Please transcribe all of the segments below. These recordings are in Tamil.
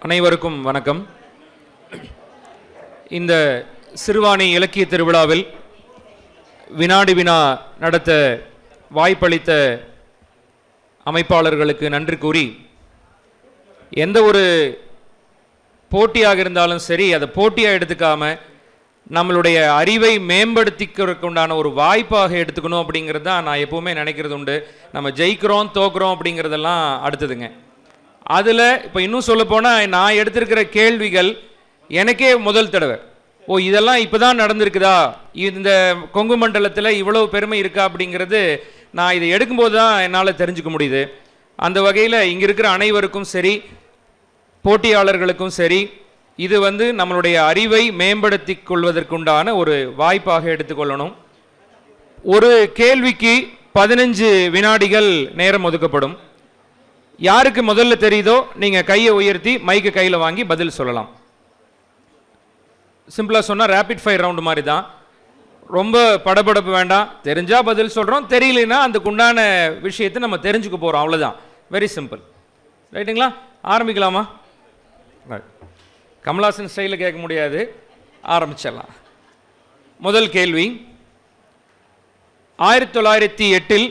அனைவருக்கும் வணக்கம். இந்த சிறுவாணி இலக்கிய திருவிழாவில் வினாடி வினா நடத்த வாய்ப்பளித்த அமைப்பாளர்களுக்கு நன்றி கூறி, எந்த ஒரு போட்டியாக இருந்தாலும் சரி அதை போட்டியாக எடுத்துக்காம நம்மளுடைய அறிவை மேம்படுத்திக்கிறதுக்கு உண்டான ஒரு வாய்ப்பாக எடுத்துக்கணும் அப்படிங்கிறது தான் நான் எப்போவுமே நினைக்கிறது உண்டு. நம்ம ஜெயிக்கிறோம் தோக்குறோம் அப்படிங்கிறதெல்லாம் அடுத்ததுங்க. அதில் இப்போ இன்னும் சொல்லப்போனால் நான் எடுத்திருக்கிற கேள்விகள் எனக்கே முதல் தடவை, இதெல்லாம் இப்போ தான் நடந்திருக்குதா, இந்த கொங்கு மண்டலத்தில் இவ்வளோ பெருமை இருக்கா அப்படிங்கிறது நான் இதை எடுக்கும்போது தான் என்னால் தெரிஞ்சுக்க முடியுது. அந்த வகையில் இங்கே இருக்கிற அனைவருக்கும் சரி, போட்டியாளர்களுக்கும் சரி, இது நம்மளுடைய அறிவை மேம்படுத்தி கொள்வதற்குண்டான ஒரு வாய்ப்பாக எடுத்துக்கொள்ளணும். ஒரு கேள்விக்கு 15 வினாடிகள் நேரம் ஒதுக்கப்படும். யாருக்கு முதல்ல தெரியுதோ நீங்கள் கையை உயர்த்தி மைக்கு கையில் வாங்கி பதில் சொல்லலாம். சிம்பிளாக சொன்னால் ரேபிட் ஃபயர் ரவுண்டு மாதிரி தான். ரொம்ப படபடப்பு வேண்டாம். தெரிஞ்சால் பதில் சொல்கிறோம், தெரியலனா அதுக்குண்டான விஷயத்தை நம்ம தெரிஞ்சுக்க போகிறோம், அவ்வளோதான். Very simple. ரைட்டுங்களா? ஆரம்பிக்கலாமா? கமல்ஹாசன் ஸ்டைலில் கேட்க முடியாது, ஆரம்பிச்சிடலாம். முதல் கேள்வி, 1908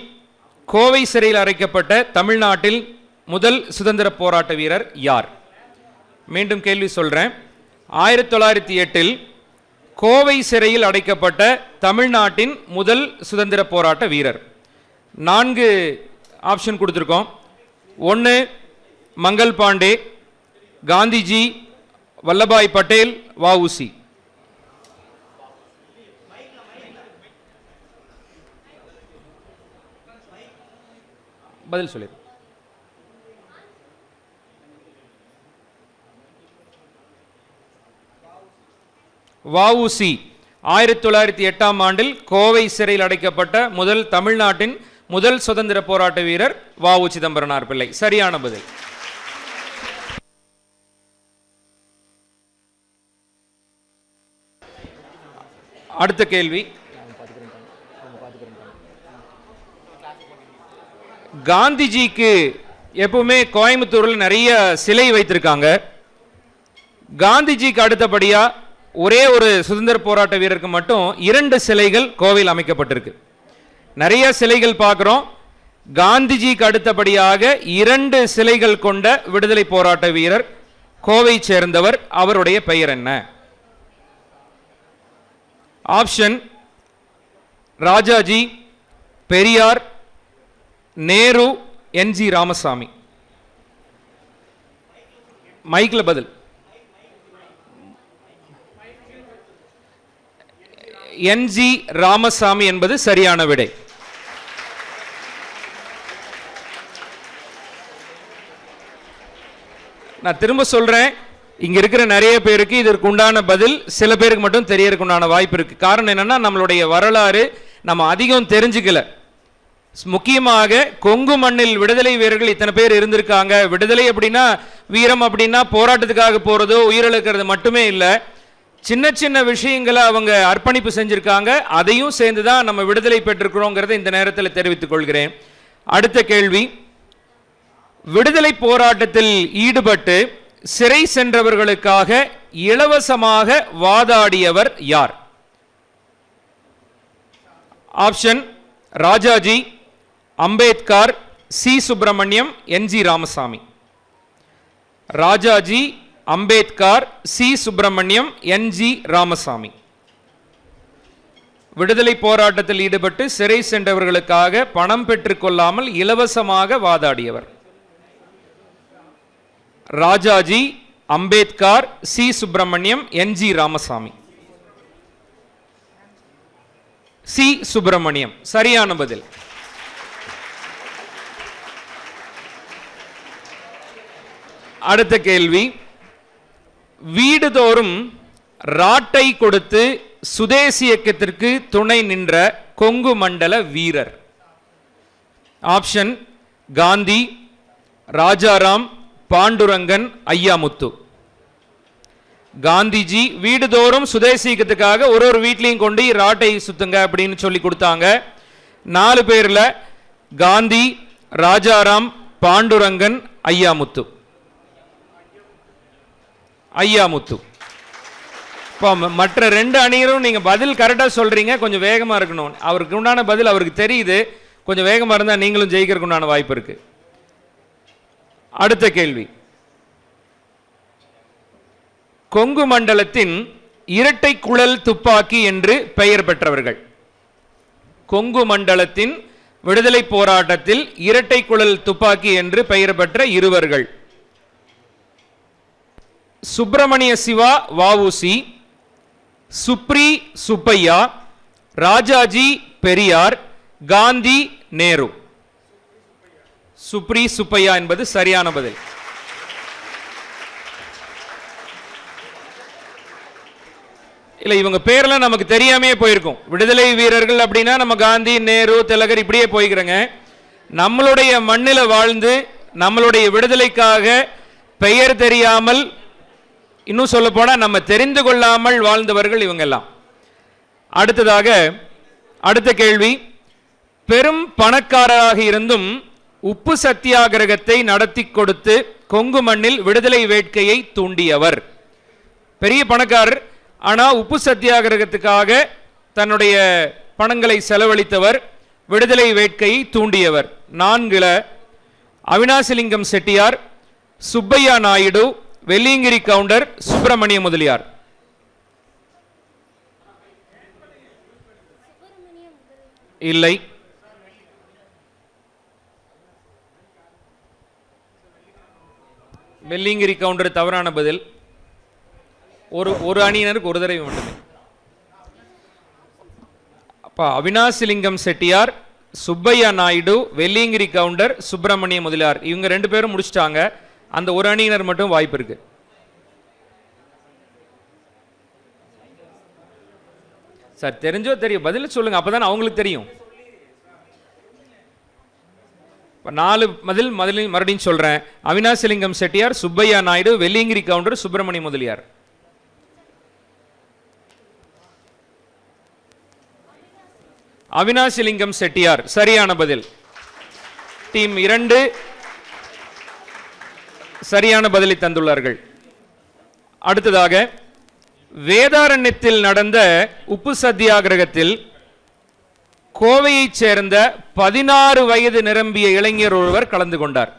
கோவை சிறையில் அடைக்கப்பட்ட தமிழ்நாட்டில் முதல் சுதந்திர போராட்ட வீரர் யார்? மீண்டும் கேள்வி சொல்கிறேன். 1908 கோவை சிறையில் அடைக்கப்பட்ட தமிழ்நாட்டின் முதல் சுதந்திர போராட்ட வீரர். 4 ஆப்ஷன் கொடுத்துருக்கோம். 1 மங்கள் பாண்டே, காந்திஜி, வல்லபாய் பட்டேல், வஉசி. பதில் சொல்லு. வஉசி 1908 ஆண்டில் கோவை சிறையில் அடைக்கப்பட்ட முதல் தமிழ்நாட்டின் முதல் சுதந்திர போராட்ட வீரர் வஉ சிதம்பரனார் பிள்ளை. சரியான பதில். அடுத்த கேள்வி, காந்திஜிக்கு எப்பவுமே கோயம்புத்தூரில் நிறைய சிலை வைத்திருக்காங்க. காந்திஜிக்கு அடுத்தபடியா ஒரே ஒரு சுதந்திர போராட்ட வீரருக்கு மட்டும் 2 சிலைகள் கோவையில் அமைக்கப்பட்டிருக்கு. நிறைய சிலைகள் பார்க்கிறோம். காந்திஜிக்கு அடுத்தபடியாக 2 சிலைகள் கொண்ட விடுதலை போராட்ட வீரர் கோவை சேர்ந்தவர். அவருடைய பெயர் என்ன? Option Rajaji, Periyar, Nehru, N G Ramasamy. மைக்கில் பதில். என்ஜி ராமசாமி என்பது சரியான விடை. நான் திரும்ப சொல்றேன், இங்க இருக்கிற நிறைய பேருக்கு இதற்கு உண்டான பதில் சில பேருக்கு மட்டும் தெரியறதுக்கு உண்டான வாய்ப்பு இருக்கு. காரணம் என்னன்னா, நம்மளுடைய வரலாறு நம்ம அதிகம் தெரிஞ்சுக்கல. முக்கியமாக கொங்கு மண்ணில் விடுதலை வீரர்கள் இத்தனை பேர் இருந்திருக்காங்க. விடுதலை அப்படின்னா, வீரம் அப்படின்னா போராட்டத்துக்காக போறதோ உயிரிழக்கிறது மட்டுமே இல்லை. சின்ன சின்ன விஷயங்களை அவங்க அர்ப்பணிப்பு செஞ்சிருக்காங்க. அதையும் சேர்ந்துதான் நம்ம விடுதலை பெற்றிருக்கிறோங்கிறத இந்த நேரத்தில் தெரிவித்துக் கொள்கிறேன். அடுத்த கேள்வி, விடுதலை போராட்டத்தில் ஈடுபட்டு சிறை சென்றவர்களுக்காக இலவசமாக வாதாடியவர் யார்? Option Rajaji, Ambedkar, C Subramaniam, N G Ramasamy. Rajaji, Ambedkar, C Subramaniam, N G Ramasamy. விடுதலை போராட்டத்தில் ஈடுபட்டு சிறை சென்றவர்களுக்காக பணம் பெற்றுக்கொள்ளாமல் இலவசமாக வாதாடியவர் Rajaji, Ambedkar, C Subramaniam, N G Ramasamy. C Subramaniam சரியான பதில். அடுத்த கேள்வி, வீடுதோறும் ராட்டை கொடுத்து சுதேசி இயக்கத்திற்கு துணை நின்ற கொங்கு மண்டல வீரர். ஆப்ஷன் காந்தி, ராஜாராம், பாண்டுரங்கன், ஐயாமுத்து. காந்திஜி வீடுதோறும் சுதேசி இயக்கத்துக்காக ஒரு வீட்லையும் கொண்டு ராட்டை சுத்துங்க அப்படின்னு சொல்லி கொடுத்தாங்க. 4 பேர்ல காந்தி, ராஜாராம், பாண்டுரங்கன், ஐயாமுத்து. ஐயாமுத்து. இப்போ மற்ற 2 அணியரும் நீங்க பதில் கரெக்டா சொல்றீங்க, கொஞ்சம் வேகமா இருக்கணும். அவருக்கு உண்டான பதில் அவருக்கு தெரியுது, கொஞ்சம் வேகமா இருந்தா நீங்களும் ஜெயிக்கிறதுக்கு உண்டான வாய்ப்பு இருக்கு. அடுத்த கேள்வி, கொங்கு மண்டலத்தின் இரட்டை குழல் துப்பாக்கி என்று பெயர் பெற்றவர்கள். கொங்கு மண்டலத்தின் விடுதலை போராட்டத்தில் இரட்டை குழல் துப்பாக்கி என்று பெயர் பெற்ற இருவர்கள். சுப்பிரமணிய சிவா வஉசி, சுப்ரி சுப்பையா, ராஜாஜி பெரியார், காந்தி நேரு. சுப்ரி சுப்பையா என்பது சரியான பதில். இல்ல, இவங்க பேர்லாம் நமக்கு தெரியாமே போயிருக்கும். விடுதலை வீரர்கள் அப்படின்னா நம்ம காந்தி, நேரு, திலகர் இப்படியே போய்க்கிறோங்க. நம்மளுடைய மண்ணில் வாழ்ந்து நம்மளுடைய விடுதலைக்காக பெயர் தெரியாமல், இன்னும் சொல்ல போனா நம்ம தெரிந்து கொள்ளாமல் வாழ்ந்தவர்கள் இவங்க எல்லாம். அடுத்ததாக அடுத்த கேள்வி, பெரும் பணக்காரராக இருந்தும் உப்பு சத்தியாகிரகத்தை நடத்தி கொடுத்து கொங்கு மண்ணில் விடுதலை வேட்கையை தூண்டியவர். பெரிய பணக்காரர், ஆனா உப்பு சத்தியாகிரகத்துக்காக தன்னுடைய பணங்களை செலவழித்தவர், விடுதலை வேட்கையை தூண்டியவர். 4 அவினாசிலிங்கம் செட்டியார், சுப்பையா நாயுடு, வெள்ளியங்கிரி கவுண்டர், சுப்பிரமணிய முதலியார். இல்லை. வெள்ளியங்கிரி கவுண்டர் தவறான பதில். ஒரு அணியினருக்கு ஒரு தடவை மட்டுமே. அப்ப அவினாசிலிங்கம் செட்டியார், சுப்பையா நாயுடு, வெள்ளியங்கிரி கவுண்டர், சுப்பிரமணிய முதலியார் இவங்க 2 பேரும் முடிச்சிட்டாங்க. அந்த ஒரு அணியினர் மட்டும் வாய்ப்பு இருக்கு. சார் தெரிஞ்சோ தெரியும், பதில் சொல்லுங்க, அப்பதான் அவங்களுக்கு தெரியும். 4 பதில் மறுபடியும் சொல்றேன். அவினாசிலிங்கம் செட்டியார், சுப்பையா நாயுடு, வெள்ளியங்கிரி கவுண்டர், சுப்பிரமணிய முதலியார். அவினாசிலிங்கம் செட்டியார் சரியான பதில். டீம் 2 சரியான பதிலை தந்துள்ளார்கள். அடுத்ததாக, வேதாரண்யத்தில் நடந்த உப்பு சத்தியாகிரகத்தில் கோவையைச் சேர்ந்த 16 வயது நிரம்பிய இளைஞர் ஒருவர் கலந்து கொண்டார்.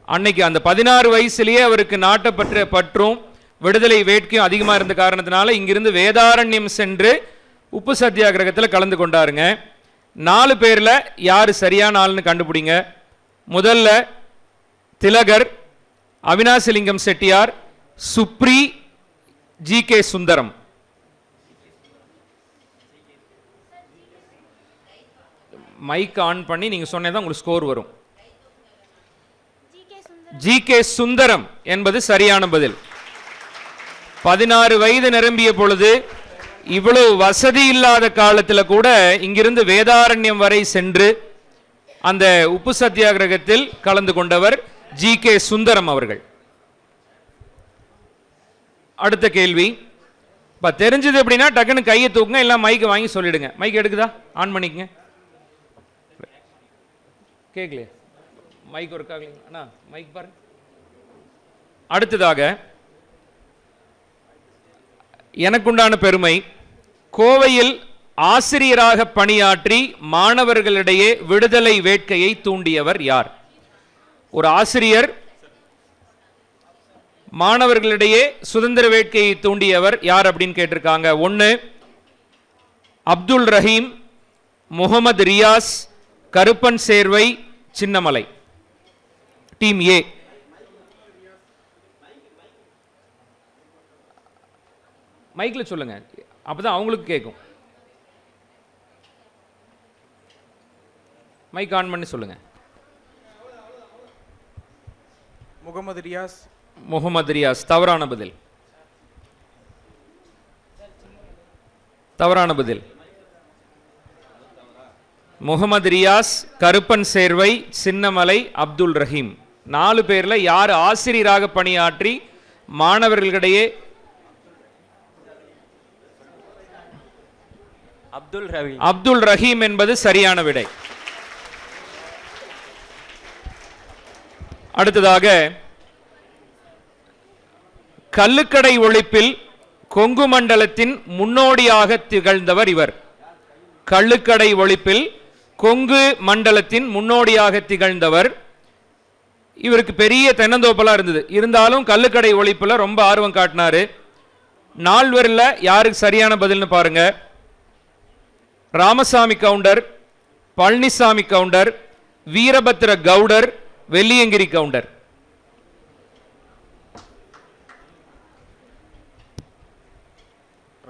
அன்னைக்கு அந்த 16 வயசுலேயே அவருக்கு நாட்டப்பற்ற பற்றும் விடுதலை வேட்கையும் அதிகமாக இருந்த காரணத்தினால இங்கிருந்து வேதாரண்யம் சென்று உப்பு சத்தியாகிரகத்தில் கலந்து கொண்டாருங்க. 4 பேர்ல யாரு சரியான ஆள்னு கண்டுபிடிங்க. முதல்ல Tilak, Avinashilingam Chettiar, Subri, G K. Sundaram. Mic on பண்ணி நீங்க சொன்னதான் உங்களுக்கு ஸ்கோர் வரும். ஜி.கே. சுந்தரம் என்பது சரியான பதில். 16 வயது நிரம்பிய பொழுது, இவ்வளவு வசதி இல்லாத காலத்தில் கூட இங்கிருந்து வேதாரண்யம் வரை சென்று அந்த உப்பு சத்தியாகிரகத்தில் கலந்து கொண்டவர் ஜி.கே. சுந்தரம் அவர்கள். அடுத்த கேள்வி, இப்ப தெரிஞ்சது எப்படின்னா டக்குன்னு கையை தூக்குங்க, எல்லாம் மைக்கை வாங்கி சொல்லிடுங்க. மைக் எடுக்குதா? ஆன் பண்ணிக்கங்க. கேட்கலையா? மைக் ஒர்க் ஆகலைங்களா? அண்ணா மைக் பாருங்க. அடுத்ததாக, எனக்குண்டான பெருமை, கோவையில் ஆசிரியராக பணியாற்றி மாணவர்களிடையே விடுதலை வேட்கையை தூண்டியவர் யார்? ஒரு ஆசிரியர் மாணவர்களிடையே சுதந்திர வேட்கையை தூண்டியவர் யார் அப்படின்னு கேட்டிருக்காங்க. 1 அப்துல் ரஹீம், முகமது ரியாஸ், கருப்பன் சேர்வை, சின்னமலை. Team A. மைக்ல சொல்லுங்க, அப்பதான் அவங்களுக்கு கேட்கும். மைக் ஆன் பண்ணி சொல்லுங்க. முகமது ரியாஸ். முகமது ரியாஸ் தவறான பதில். தவறான பதில். முகமது ரியாஸ், கருப்பன் சேர்வை, சின்னமலை, அப்துல் ரஹீம் 4 பேர்ல யார் ஆசிரியராக பணியாற்றி மாணவர்களிடையே? அப்துல் ரஹீம் என்பது சரியான விடை. அடுத்ததாக, கள்ளுக்கடை ஒழிப்பில் கொங்கு மண்டலத்தின் முன்னோடியாக திகழ்ந்தவர் இவர். கள்ளுக்கடை ஒழிப்பில் கொங்கு மண்டலத்தின் முன்னோடியாக திகழ்ந்தவர். இவருக்கு பெரிய தென்னந்தோப்பெல்லாம் இருந்தது. இருந்தாலும் கள்ளுக்கடை ஒழிப்புல ரொம்ப ஆர்வம் காட்டினாரு. நால்வரில் யாருக்கு சரியான பதில்னு பாருங்க. ராமசாமி கவுண்டர், பழனிசாமி கவுண்டர், வீரபத்திர கவுடர், வெள்ளியங்கிரி கவுண்டர்.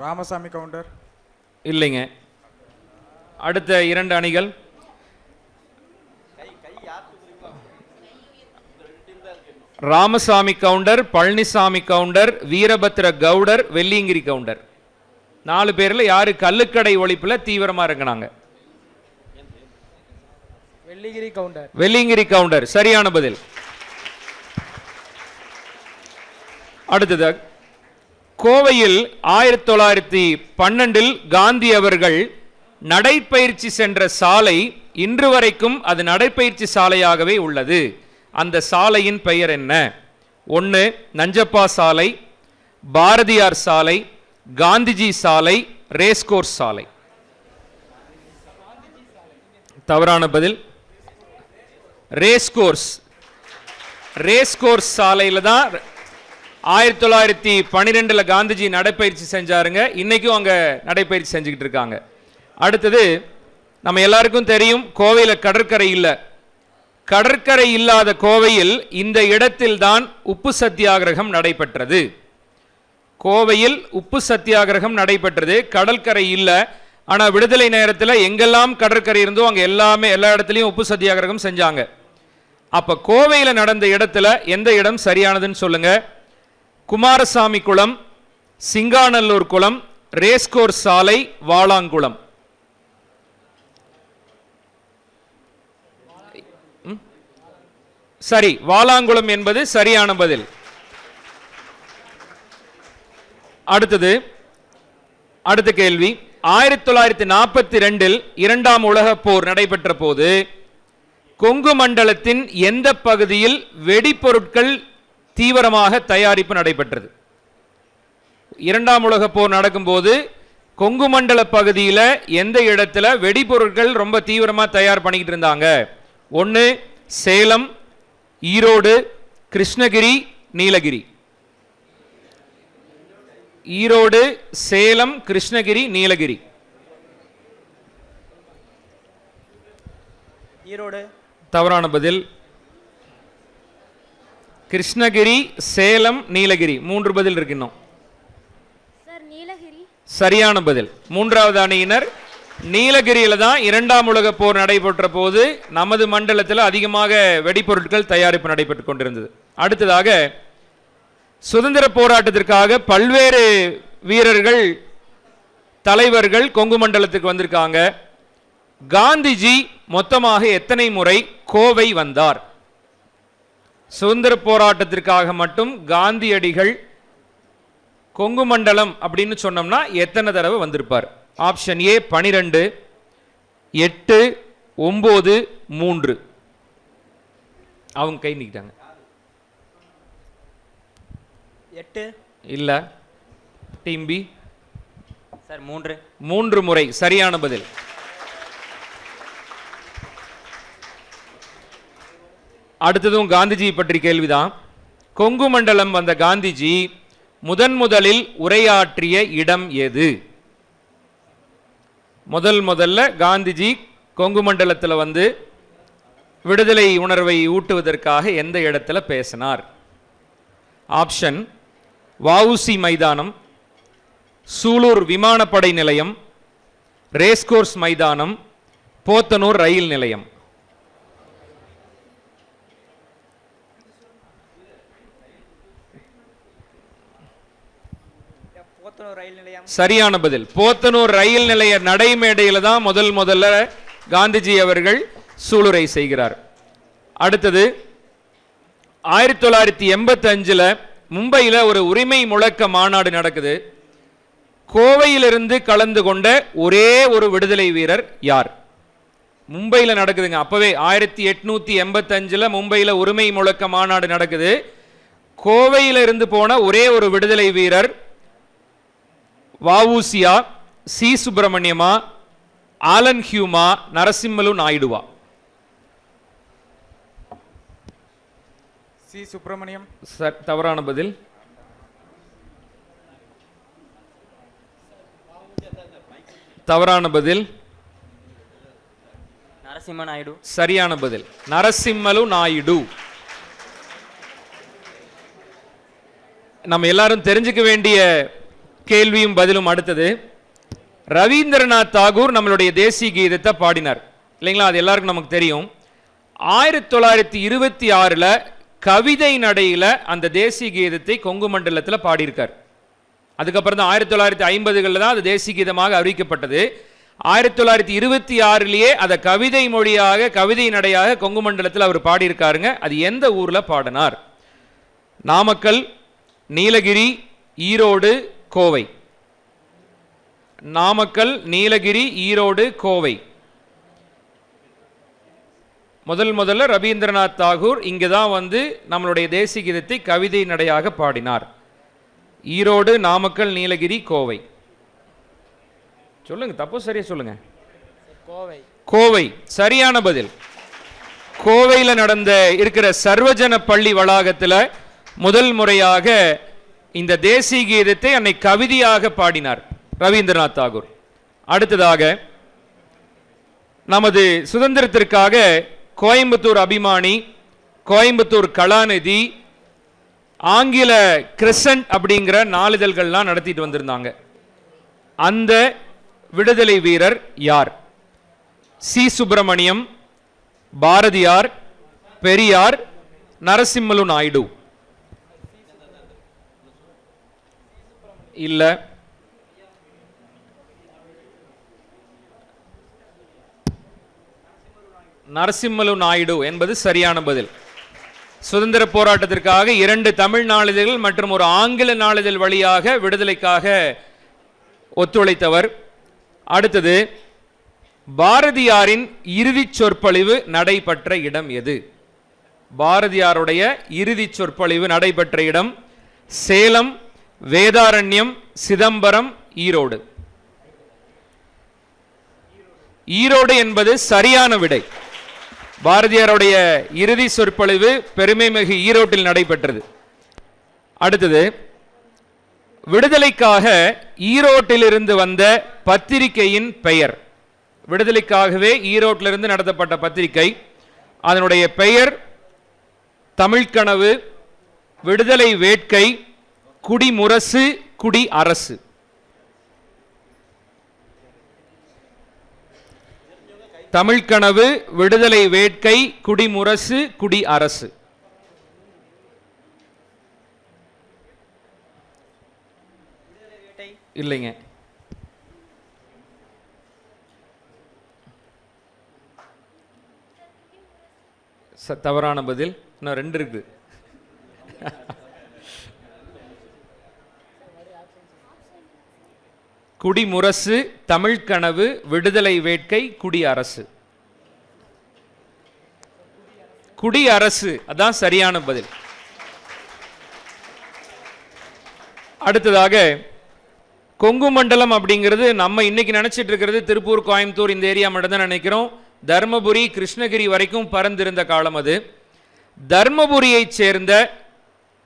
ராமசாமி கவுண்டர். இல்லைங்க. அடுத்த இரண்டு அணிகள். ராமசாமி கவுண்டர், பழனிசாமி கவுண்டர், வீரபத்திர கவுடர், வெள்ளியங்கிரி கவுண்டர். 4 பேர்ல யாரு கள்ளுக்கடை ஒழிப்புல தீவிரமா இருக்கிறாங்க? வெள்ளிகிரி கவுண்டர். வெள்ளியங்கிரி கவுண்டர் சரியான பதில். அடுத்தது, கோவையில் 1912 காந்தி அவர்கள் நடைப்பயிற்சி சென்ற சாலை இன்று வரைக்கும் அது நடைப்பயிற்சி சாலையாகவே உள்ளது. அந்த சாலையின் பெயர் என்ன? 1 நஞ்சப்பா சாலை, பாரதியார் சாலை, காந்திஜி சாலை, ரேஸ்கோர்ஸ் சாலை. தவறான பதில். ரேஸ்கோர்ஸ். ரேஸ்கோர்ஸ் சாலையில் தான் 1912 காந்திஜி நடைப்பயிற்சி செஞ்சாருங்க. இன்னைக்கும் அங்க நடைப்பயிற்சி செஞ்சுக்கிட்டு இருக்காங்க. அடுத்தது, நம்ம எல்லாருக்கும் தெரியும் கோவையில் கடற்கரை இல்லை. கடற்கரை இல்லாத கோவையில் இந்த இடத்தில் தான் உப்பு சத்தியாகிரகம் நடைபெற்றது. கோவையில் உப்பு சத்தியாகிரகம் நடைபெற்றது. கடற்கரை இல்லை. ஆனால் விடுதலை நேரத்தில் எங்கெல்லாம் கடற்கரை இருந்தோ அங்கே எல்லா இடத்துலையும் உப்பு சத்தியாகிரகம் செஞ்சாங்க. அப்போ கோவையில் நடந்த இடத்துல எந்த இடம் சரியானதுன்னு சொல்லுங்க. குமாரசாமி குளம், சிங்காநல்லூர் குளம், ரேஸ்கோர்ஸ் சாலை, வாளாங்குளம். சரி, வாளாங்குளம் என்பது சரியான பதில். அடுத்தது, அடுத்த கேள்வி. 1942 இரண்டாம் உலகப் போர் நடைபெற்ற போது கொங்கு மண்டலத்தின் எந்த பகுதியில் வெடிப்பொருட்கள் தீவிரமாக தயாரிப்பு நடைபெற்றது? இரண்டாம் உலகப் போர் நடக்கும்போது கொங்கு மண்டல பகுதியில் எந்த இடத்துல வெடிப்பொருட்கள் ரொம்ப தீவிரமாக தயார் பண்ணிக்கிட்டு இருந்தாங்க? 1 சேலம், ஈரோடு, கிருஷ்ணகிரி, நீலகிரி. ஈரோடு, சேலம், கிருஷ்ணகிரி, நீலகிரி. ஈரோடு. தவறான பதில். கிருஷ்ணகிரி, சேலம், நீலகிரி. 3 பதில் இருக்கு இன்னும். சரியான பதில். 3வது அணியினர் நீலகிரியில தான் இரண்டாம் உலக போர் நடைபெற்ற போது நமது மண்டலத்தில் அதிகமாக வெடிப்பொருட்கள் தயாரிப்பு நடைபெற்றுக் கொண்டிருந்தது. அடுத்ததாக, சுதந்திர போராட்டத்திற்காக பல்வேறு வீரர்கள், தலைவர்கள் கொங்கு மண்டலத்துக்கு வந்திருக்காங்க. காந்திஜி மொத்தமாக எத்தனை முறை கோவை வந்தார்? சுதந்திர போராட்டத்திற்காக மட்டும் காந்தியடிகள் கொங்கு மண்டலம் அப்படின்னு சொன்னோம்னா எத்தனை தடவை வந்திருப்பார்? Option A 12, 8, 9, 3. அவங்க கை நீக்கிட்டாங்க. 8 இல்ல. Team B sir 3. 3 முறை சரியான பதில். அடுத்ததும் காந்திஜி பற்றி கேள்விதான். கொங்கு மண்டலம் வந்த காந்திஜி முதலில் உரையாற்றிய இடம் எது? முதல்ல காந்திஜி கொங்கு மண்டலத்தில் வந்து விடுதலை உணர்வை ஊட்டுவதற்காக எந்த இடத்துல பேசினார்? ஆப்ஷன் வஉசி மைதானம், சூலூர் விமானப்படை நிலையம், ரேஸ்கோர்ஸ் மைதானம், போத்தனூர் ரயில் நிலையம். சரியான பதில். போத்தனூர் ரயில் நிலைய நடைமேடையில் தான் முதல்ல காந்திஜி அவர்கள் சூளுரை செய்கிறார். அடுத்தது, 1985 மும்பையில் ஒரு உரிமை முழக்க மாநாடு நடக்குது. கோவையிலிருந்து கலந்து கொண்ட ஒரே ஒரு விடுதலை வீரர் யார்? மும்பையில் நடக்குதுங்க. அப்பவே 1885 மும்பையில் உரிமை முழக்க மாநாடு நடக்குது. கோவையிலிருந்து போன ஒரே ஒரு விடுதலை வீரர் வஉசியா, சி சுப்பிரமணியமா, ஆலன் ஹியூமா, நரசிம்மலு நாயுடுவா? சி சுப்பிரமணியம். சார், தவறான பதில். தவறான பதில். நரசிம்ம நாயுடு. சரியான பதில் நரசிம்மலு நாயுடு. நம்ம எல்லாரும் தெரிஞ்சுக்க வேண்டிய கேள்வியும் பதிலும் அடுத்தது. ரவீந்திரநாத் தாகூர் நம்மளுடைய தேசிய கீதத்தை பாடினார் இல்லைங்களா? அது எல்லாருக்கும் நமக்கு தெரியும். 1926 கவிதை நடையில அந்த தேசிய கீதத்தை கொங்கு மண்டலத்தில் பாடியிருக்கார். அதுக்கப்புறம் தான் 1950களில் தான் அது தேசிய கீதமாக அறிவிக்கப்பட்டது. 1926லேயே அதை கவிதை மொழியாக, கவிதை நடையாக கொங்கு மண்டலத்தில் அவர் பாடியிருக்காருங்க. அது எந்த ஊர்ல பாடினார்? நாமக்கல், நீலகிரி, ஈரோடு, கோவை. நாமக்கல், நீலகிரி, ஈரோடு, கோவை. முதல்ல ரவீந்திரநாத் தாகூர் இங்கே தான் வந்து நம்மளுடைய தேசிய கீதத்தை கவிதை நடையாக பாடினார். ஈரோடு, நாமக்கல், நீலகிரி, கோவை. சொல்லுங்க, தப்பு சரியா சொல்லுங்க. கோவை. கோவை சரியான பதில். கோவையில் நடந்த இருக்கிற சர்வஜன பள்ளி வளாகத்தில் முதல் முறையாக இந்த தேசிய கீதத்தை அன்னை கவிதையாக பாடினார் ரவீந்திரநாத் தாகூர். அடுத்ததாக நமது சுதந்திரத்திற்காக கோயம்புத்தூர் அபிமானி, கோயம்புத்தூர் கலாநிதி, ஆங்கில கிறிசன்ட் அப்படிங்கிற நாளிதழ்கள்லாம் நடத்திட்டு வந்திருந்தாங்க. அந்த விடுதலை வீரர் யார்? சி சுப்பிரமணியம், பாரதியார், பெரியார், நரசிம்மலு நாயுடு? இல்ல. நரசிம்மலு நாயுடு என்பது சரியான பதில். சுதந்திர போராட்டத்திற்காக 2 தமிழ் நாளிதழ்கள் மற்றும் ஒரு ஆங்கில நாளிதழ் வழியாக விடுதலைக்காக ஒத்துழைத்தவர். அடுத்தது, பாரதியாரின் இறுதி சொற்பொழிவு நடைபெற்ற இடம் எது? பாரதியாருடைய இறுதி சொற்பொழிவு நடைபெற்ற இடம் சேலம், வேதாரண்யம், சிதம்பரம், ஈரோடு. ஈரோடு என்பது சரியான விடை. பாரதியாருடைய இறுதி சொற்பொழிவு பெருமைமிகு ஈரோட்டில் நடைபெற்றது. அடுத்தது, விடுதலைக்காக ஈரோட்டிலிருந்து வந்த பத்திரிகையின் பெயர். விடுதலைக்காகவே ஈரோட்டிலிருந்து நடத்தப்பட்ட பத்திரிகை, அதனுடைய பெயர் தமிழ்கனவு, விடுதலை வேட்கை, குடிமுரசு, குடி அரசு. தமிழ்கனவு, விடுதலை வேட்கை, குடிமுரசு, குடி அரசு. இல்லைங்க. தவறான பதில். இன்னும் 2 இருக்கு. குடிமுரசு, தமிழ்கனவு, விடுதலை வேட்கை, குடி அரசு. குடி அரசு அதான் சரியான பதில். அடுத்ததாக, கொங்கு மண்டலம் அப்படிங்கிறது நம்ம இன்னைக்கு நினைச்சிட்டு இருக்கிறது திருப்பூர், கோயம்புத்தூர் இந்த ஏரியா மட்டும் தான் நினைக்கிறோம். தர்மபுரி, கிருஷ்ணகிரி வரைக்கும் பறந்திருந்த காலம் அது. தர்மபுரியை சேர்ந்த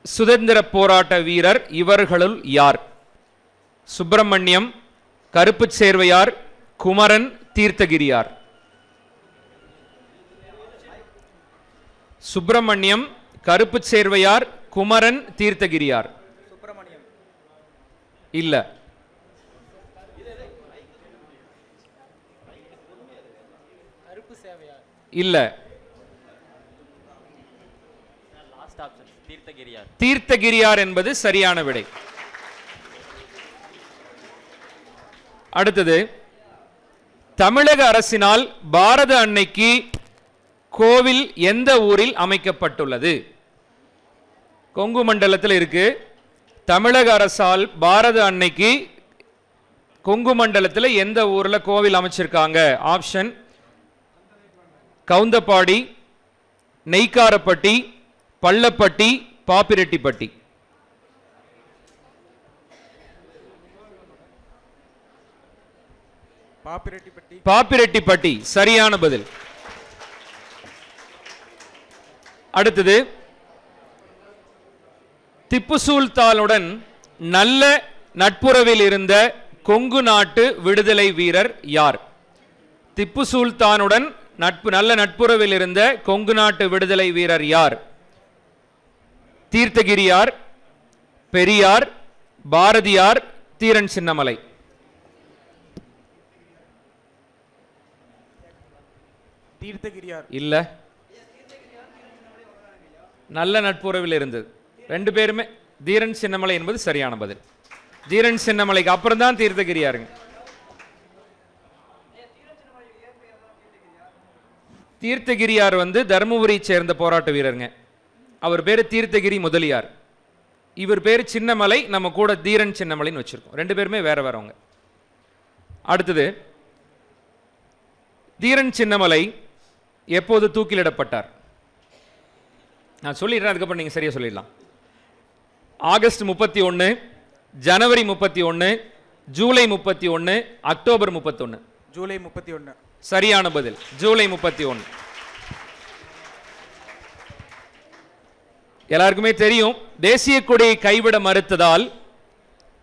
சுதந்திர போராட்ட வீரர் இவர்களுள் யார்? சுப்பிரமணியம், கருப்பு சேர்வையார், குமரன், தீர்த்தகிரியார். சுப்பிரமணியம், கருப்பு சேர்வையார், குமரன், தீர்த்தகிரியார். சுப்பிரமணியம். இல்ல. கருப்பு சேவையார். இல்ல. Last option தீர்த்தகிரியார். தீர்த்தகிரியார் என்பது சரியான விடை. அடுத்தது, தமிழக அரசினால் பாரத அன்னைக்கு கோவில் எந்த ஊரில் அமைக்கப்பட்டுள்ளது? கொங்கு மண்டலத்தில் இருக்கு. தமிழக அரசால் பாரத அன்னைக்கு கொங்கு மண்டலத்தில் எந்த ஊர்ல கோவில் அமைச்சிருக்காங்க? ஆப்ஷன்: கவுந்தப்பாடி, நெய்க்காரப்பட்டி, பள்ளப்பட்டி, பாப்பிரெட்டிப்பட்டி. பாப்பிரெட்டிப்பட்டி. பாப்பிரெட்டிப்பட்டி சரியான பதில். அடுத்தது, திப்பு சுல்தானுடன் நல்ல நட்புறவில் இருந்த கொங்கு நாட்டு விடுதலை வீரர் யார்? திப்பு சுல்தானுடன் நல்ல நட்புறவில் இருந்த கொங்கு நாட்டு விடுதலை வீரர் யார்? தீர்த்தகிரியார், பெரியார், பாரதியார், தீரன் சின்னமலை. தீர்த்தகிரியார். இல்ல, நல்ல நட்புறவில் இருந்தது. ரெண்டு பேருமே. தீரன் சின்னமலை என்பது சரியான பதில். தீரன் சின்னமலைக்கு அப்புறம் தான் தீர்த்தகிரியாருங்க. தீர்த்தகிரியார் தருமபுரியை சேர்ந்த போராட்ட வீரருங்க. அவர் பேரு தீர்த்தகிரி முதலியார். இவர் பேரு சின்னமலை. நம்ம கூட தீரன் சின்னமலைன்னு வச்சிருக்கோம். ரெண்டு பேருமே வேற வேறவங்க. அடுத்தது, தீரன் சின்னமலை எப்போது தூக்கிலிடப்பட்டார்? நான் சொல்லிடுறேன், அதுக்கப்புறம் நீங்க சரியா சொல்லிடலாம். ஆகஸ்ட் 31, ஜனவரி 31, ஜூலை 31, அக்டோபர் 31. ஜூலை 31 சரியான பதில். ஜூலை 31. எல்லாருக்குமே தெரியும், தேசிய கொடியை கைவிட மறுத்ததால்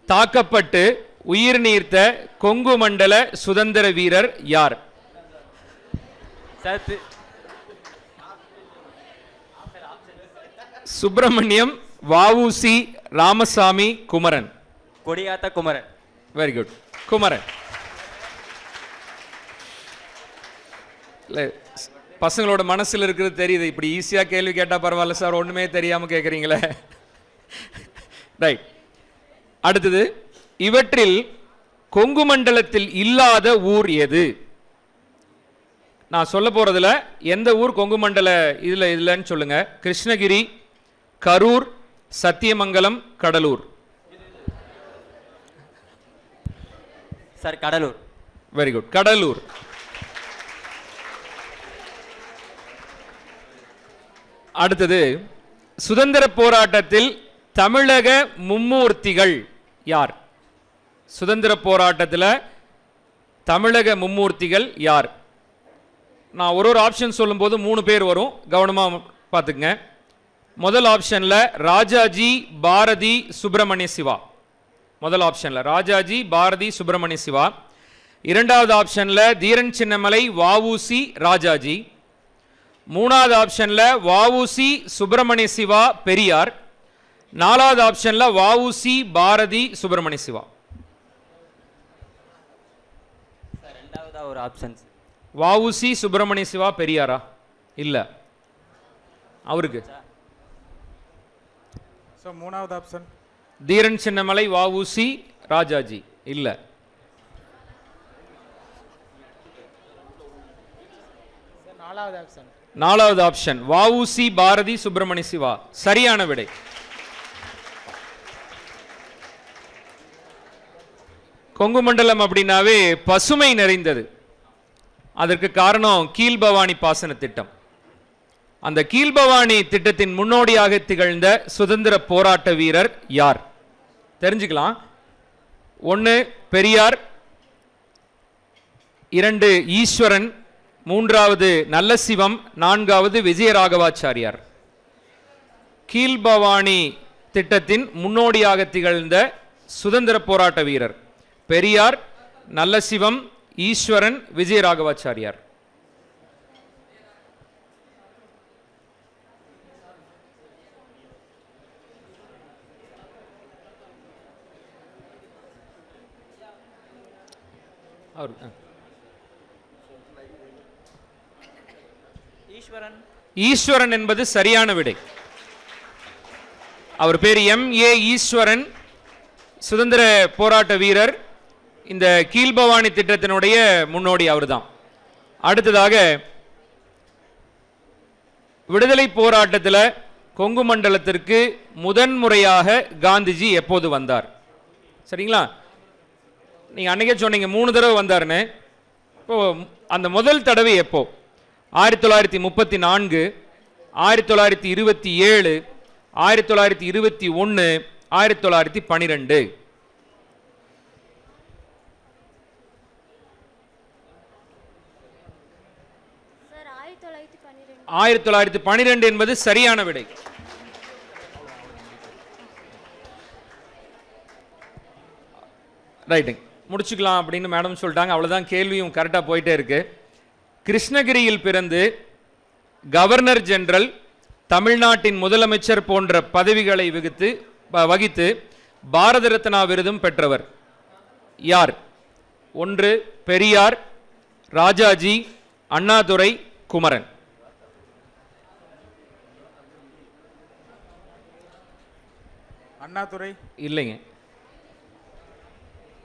தாக்கப்பட்டு உயிர் நீர்த்த கொங்கு மண்டல சுதந்திர வீரர் யார்? சுப்பிரமணியம், வஉசி, ராமசாமி, குமரன். கொடியாத்த குமரன். Very good, Kumaran. பசங்களோட மனசுல இருக்கிறது தெரியுது. இப்படி ஈஸியா கேள்வி கேட்டா பரவாயில்ல சார், ஒண்ணுமே தெரியாம கேட்குறீங்களே. ரைட். அடுத்தது, இவற்றில் கொங்கு மண்டலத்தில் இல்லாத ஊர் எது? நான் சொல்ல போறதுல எந்த ஊர் கொங்கு மண்டல இதுல இல்லைன்னு சொல்லுங்க. Krishnagiri, Karur, Sathyamangalam, Cuddalore. Sir Cuddalore. Very good, Cuddalore. அடுத்தது, சுதந்திர போராட்டத்தில் தமிழக மும்மூர்த்திகள் யார்? சுதந்திர போராட்டத்தில் தமிழக மும்மூர்த்திகள் யார்? நான் ஒரு ஆப்ஷன் சொல்லும்போது 3 பேர் வரும், கவனமா பார்த்துங்க. முதல் ஆப்ஷன்ல ராஜாஜி, பாரதி, சுப்பிரமணிய சிவா. முதல் ஆப்ஷன்ல ராஜாஜி, பாரதி, சுப்பிரமணிய சிவா. இரண்டாவது ஆப்ஷன்ல தீரன் சின்னமலை, வஉசி, ராஜாஜி. மூணாவது ஆப்ஷன்ல வஉசி, சுப்பிரமணிய சிவா, பெரியார். நாலாவது ஆப்ஷன்ல வஉசி, பாரதி, சுப்பிரமணிய சிவா. ரெண்டாவது ஒரு ஆப்ஷன். வஉசி, சுப்பிரமணிய சிவா, பெரியாரா? இல்ல, அவருக்கு மூணாவது ஆப்ஷன் தீரன் சின்னமலை, வஉசி, ராஜாஜி. இல்ல, நாலாவது ஆப்ஷன். நாலாவது ஆப்ஷன் வஉசி, பாரதி, சுப்பிரமணிய சிவா. சரியான விடை. கொங்கு மண்டலம் அப்படின்னாவே பசுமை நிறைந்தது. அதற்கு காரணம் கீழ்பவானி பாசன திட்டம். அந்த கீழ்பவானி திட்டத்தின் முன்னோடியாக திகழ்ந்த சுதந்திர போராட்ட வீரர் யார்? தெரிஞ்சுக்கலாம். 1 பெரியார், 2 ஈஸ்வரன், 3வது நல்லசிவம், 4வது விஜயராகவாச்சாரியார். கீழ்பவானி திட்டத்தின் முன்னோடியாக திகழ்ந்த சுதந்திர போராட்ட வீரர் பெரியார், நல்லசிவம், ஈஸ்வரன், விஜயராகவாச்சாரியார். ஈஸ்வரன். ஈஸ்வரன் என்பது சரியான விடை. அவர் பேர் M.A. ஈஸ்வரன், சுதந்திர போராட்ட வீரர். இந்த கீழ்பவானி திட்டத்தினுடைய முன்னோடி அவர்தான். அடுத்ததாக, விடுதலை போராட்டத்தில் கொங்கு மண்டலத்திற்கு முதன்முறையாக காந்திஜி எப்போது வந்தார்? சரிங்களா? நீங்க அன்னைக்கே சொன்னீங்க 3 தடவை வந்தாருன்னு. இப்போ அந்த முதல் தடவை எப்போ? 1934, 1927, 1921, 1912. சார் 1912. 1912 என்பது சரியான விடை. ரைட்டுங்க, முடிச்சுக்கலாம் அப்படின்னு மேடம் சொல்லிட்டாங்க. அவ்வளோதான், கேள்வியும் கரெக்டாக போயிட்டே இருக்கு. கிருஷ்ணகிரியில் பிறந்து கவர்னர் ஜெனரல், தமிழ்நாட்டின் முதலமைச்சர் போன்ற பதவிகளை வகித்து பாரத ரத்னா விருதும் பெற்றவர் யார்? 1 பெரியார், ராஜாஜி, அண்ணாதுரை, குமரன். அண்ணாதுரை. இல்லைங்க,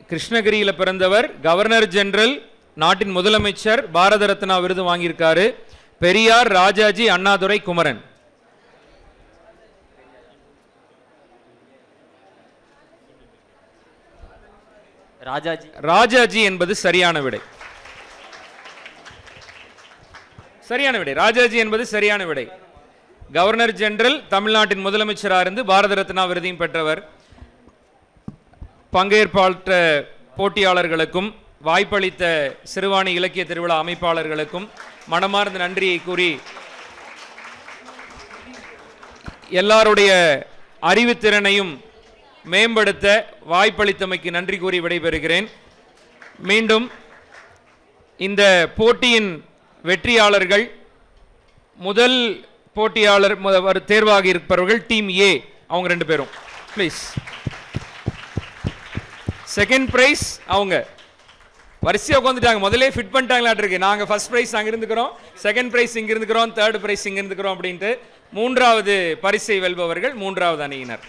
கிருஷ்ணகிரியில் பிறந்தவர், கவர்னர் ஜெனரல், நாட்டின் முதலமைச்சர், பாரத ரத்னா விருது வாங்கியிருக்காரு. பெரியார், ராஜாஜி, அண்ணாதுரை, குமரன். ராஜாஜி. ராஜாஜி என்பது சரியான விடை. சரியான விடை, ராஜாஜி என்பது சரியான விடை. கவர்னர் ஜெனரல், தமிழ்நாட்டின் முதலமைச்சராக இருந்து பாரத ரத்னா விருதையும் பெற்றவர். பங்கேற்பாளற்ற போட்டியாளர்களுக்கும் வாய்ப்பளித்த சிறுவாணி இலக்கிய திருவிழா அமைப்பாளர்களுக்கும் மனமார்ந்த நன்றியை கூறி எல்லாருடைய அறிவுத்திறனையும் மேம்படுத்த வாய்ப்பளித்தமைக்கு நன்றி கூறி விடைபெறுகிறேன். மீண்டும் இந்த போட்டியின் வெற்றியாளர்கள், முதல் போட்டியாளர் தேர்வாகி இருப்பவர்கள் டீம் ஏ, அவங்க 2 பேரும் ப்ளீஸ். செகண்ட் பிரைஸ் அவங்க வரிசையாக உட்காந்துட்டாங்க, முதலே ஃபிட் பண்ணிட்டாங்களாட்டு இருக்கு. நாங்கள் ஃபர்ஸ்ட் பிரைஸ் அங்கே இருந்துக்கிறோம், செகண்ட் பிரைஸ் இங்கே இருந்துக்கிறோம், தேர்ட் பிரைஸ் இங்கே இருந்துக்கிறோம் அப்படின்ட்டு. 3வது பரிசை வெல்பவர்கள் 3வது அணியினர்.